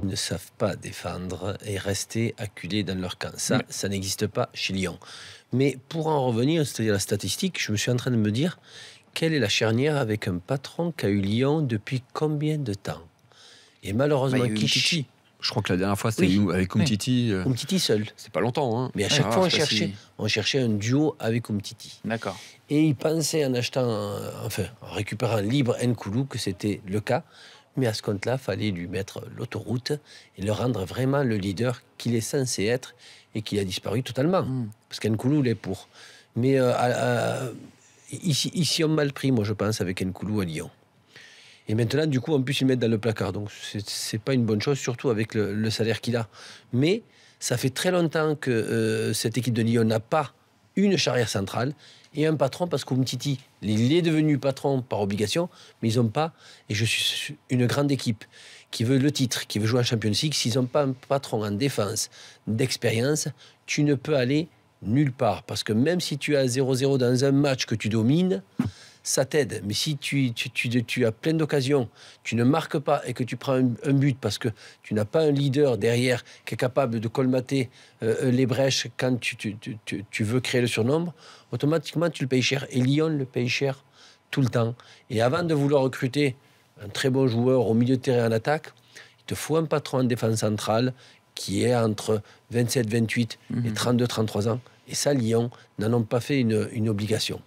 Ils ne savent pas défendre et rester acculés dans leur camp. Ça n'existe pas chez Lyon. Mais pour en revenir, c'est-à-dire la statistique, je me suis en train de me dire quelle est la charnière avec un patron qu'a eu Lyon depuis combien de temps? Et malheureusement, il y a eu Umtiti. Je crois que la dernière fois, c'était Oui. nous, avec Umtiti. Umtiti seul. C'est pas longtemps. Hein. Mais à chaque fois, je sais pas si- on cherchait un duo avec Umtiti. D'accord. Et il pensait en achetant, en récupérant libre Nkoulou que c'était le cas. Mais à ce compte-là, il fallait lui mettre l'autoroute et le rendre vraiment le leader qu'il est censé être et qu'il a disparu totalement. Parce qu'Nkoulou l'est pour. Mais ici, on mal pris, moi, je pense, avec Nkoulou à Lyon. Et maintenant, du coup, en plus, ils le mettent dans le placard. Donc, c'est pas une bonne chose, surtout avec le salaire qu'il a. Mais ça fait très longtemps que cette équipe de Lyon n'a pas une charnière centrale et un patron, parce qu'Umtiti, il est devenu patron par obligation, mais ils n'ont pas, et je suis une grande équipe qui veut le titre, qui veut jouer en Champions League, s'ils n'ont pas un patron en défense d'expérience, tu ne peux aller nulle part. Parce que même si tu as 0-0 dans un match que tu domines, ça t'aide. Mais si tu as plein d'occasions, tu ne marques pas et que tu prends un but parce que tu n'as pas un leader derrière qui est capable de colmater les brèches quand tu veux créer le surnombre, automatiquement tu le payes cher. Et Lyon le paye cher tout le temps. Et avant de vouloir recruter un très bon joueur au milieu de terrain en attaque, il te faut un patron en défense centrale qui est entre 27, 28 et 32, 33 ans. Et ça, Lyon n'en ont pas fait une obligation.